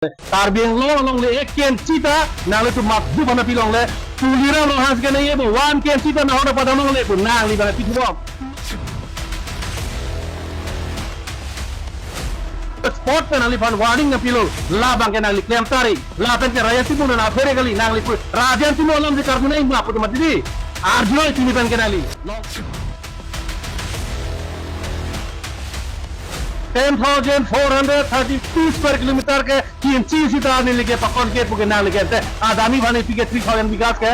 तार Bing long le ek ken cita nang le tu mak du bana pilong le tu lira lo has ke nei bo wan ken cita na hora pada long le bu nang li bana pitu bom sport pe nang li fan warning na pilo la bang ke nang li claim tari la pen ke raya timu na fere gali nang li pu rajan timu lam di karbu nei ma pu mati arjuna tini pen ke nang li 10,432 square kilometer के किंची सीता आने लगे पकड़ के पुके ना लगे थे Adani भाने P के 3,000 विकास के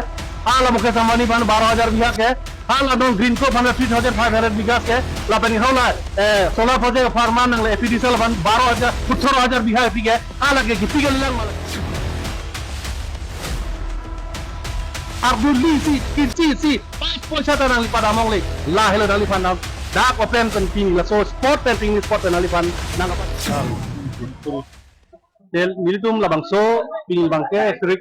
आला मुकेश अंबानी भान 12,000 विकास के आला डोंग ग्रीन को भान 3,500 विकास के लापनी होला सोलर प्रोजेक्ट फार्मान नंगले एपीडीसीएल भान 18,000 विकास पी के आला के किसी के lung mall Abdulli si kincci si pas poisa tanang lipat among le la hello dali fan da ko plan penting la so sport penting sport penali fan nang apa del militum labang so ping bangke strik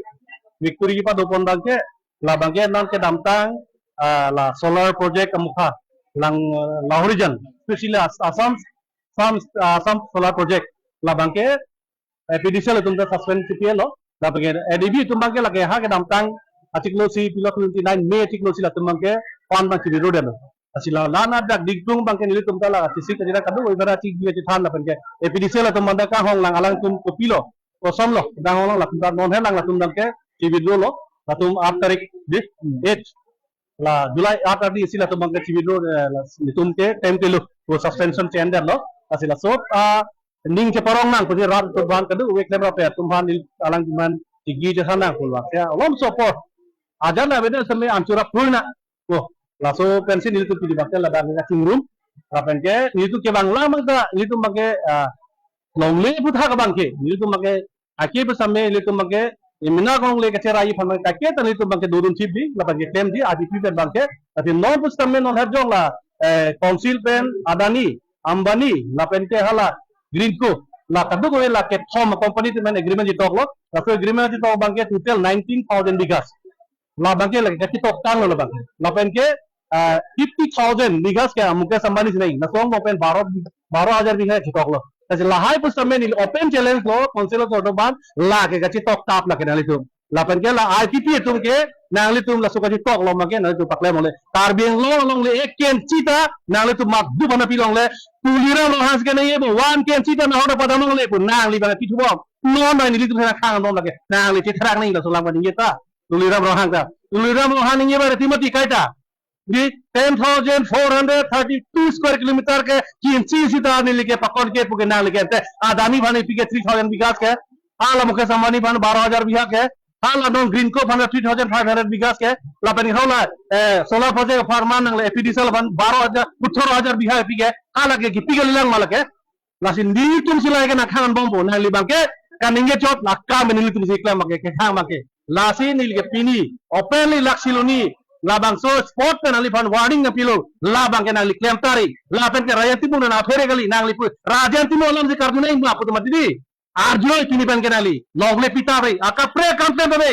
victory pa dopon bangke la bangke nan ke damtang la solar project amukha lang la horizon especially assam solar project la bangke PDCL tumta suspend cpl la bangke adb tumbangke lage ha ke damtang Atiklosi pilot 29 Mei atiklosi la tumangke pan bang kiri rodan asila lana dak digtung bang ke nili tumta la sisi kajira kadu ibara ci gi ci than la penke EPDC la tumanda ka hong lang alang tum ko pilo ko somlo dang hong lang la tumta non helang la tum dang ke cibi lo la tum 8 tarik di 8 la Julai 8 tadi sila tumang ke cibi lo tum ke time ke lo ko suspension change lo asila so ning ke porong nang ko rat to bang kadu we klem ra pe tum han alang man gi je sana ko la ya lom support aja na beda sampai ancura purna oh laso pensi nil tu pilih bakal ada nggak cingrum apa ke nil tu ke bangla maka nil tu make longle putha ke bangke nil tu make ake bersama nil tu make imina kong le kecera i phan kake tan nil tu make durun chip di lapan ke claim di adi pi bangke tapi non bersama non herjong la council pen adani ambani lapan ke hala greenco la kadu ko la ke thom company tu man agreement di talk lo laso agreement di talk bangke total 19,000 bigas la bangke lagi kasi tok tang lo bangke la pen ke 50,000 bigas ke mukesh ambani se nahi na song open 12,000 bigas ke tok lo kasi la hai pus tamen open challenge lo council of autoban la ke kasi tok tap la ke nali tum la pen ke la IPP tum ke nangli tum la suka tok lo make na tu pakle mole tar biang long le ek ken cita nangli tum mak du bana pilong le tulira lo has ke nahi bo wan ken cita na hoda pada mole pun nangli bana pitu bom no na ni tu na khang nom la ke nangli ti thrak nahi la so lam ni ta Tuliram rohang ini berarti mati kaita di 10,432 square kilometer ke किंची Sita आने लगे पकड़ के पुके ना लगे थे Adani भाने P के 3,000 विकास के आला मुकेश अंबानी भान 12,000 विकास के आला डोंग ग्रीन को भान 3,500 विकास के लापनी होला सोलर प्रोजेक्ट फार्मान नंगले एपीडीसीएल भान 18,000 विकास पी के आला के पी के लिlang malake lasin di tum sila ke na khangan bombo na libang ke kaninge chot lakka menili tum sikla make ke khang make lasi nil ke pini openly laksiloni labang so sport pe nali fan warning na pilo labang ke nali claim tari la pen ke rayati pun na fere gali nang lipu rajan timu lam di karbu nei ma pu mati di arjuna tini pen ke nali logle pita be aka pre campaign be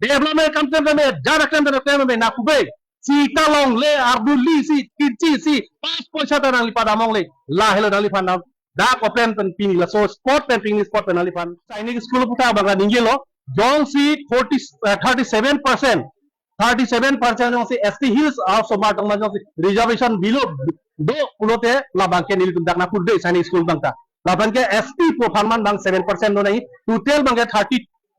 development campaign be jara campaign be na kube Sita long le Abdulli si kincci si pas poisa tanang lipat among le la hello nali fan da ko plan penting la so sport penting sport penali fan Chinese school puta bangla ninggelo Jong si 37% jong si ST Hills of Somatong jong si reservation below do pulote labang ke nil tundak na kude Chinese school bangta labang ke ST po farman bang 7% no nahi total bang ke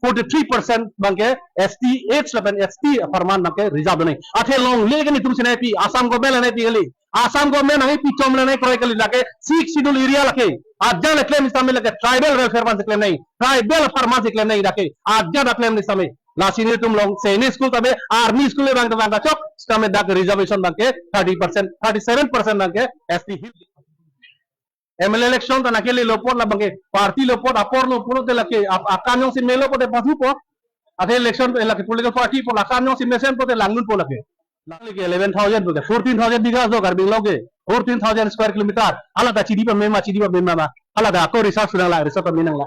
43% bang ke ST 87 ST farman bang ke reserve nahi athe long le ke ni tum sinai pi Assam go bela nahi pi gali Assam go me nahi pi chom nahi koi kali lake 6 schedule area lake आज्ञा ने claim इस्लामी लगे tribal welfare fund से claim नहीं tribal pharma से claim नहीं रखे आज्ञा दा क्लेम इस्लामी लासिनी तुम लोग सैनिक स्कूल तबे आर्मी स्कूल में बैंक बैंक चौक स्टमे दा रिजर्वेशन बैंक 30% 37% बैंक एसटी हिल एमएलए इलेक्शन ता नकेले लोपोट ला बैंक पार्टी लोपोट अपोर लोपोट ते लके आकानो से मेलो पोते पासु पो अथे इलेक्शन पे लके पॉलिटिकल पार्टी पो आकानो से मेसेन पोते लांगुन पो लके 11,000 बोले 14,000 बिघा जो कर बिलोगे 14,000 square kilometre ala ta chidi pa mema ala da ko research na la research pa menang la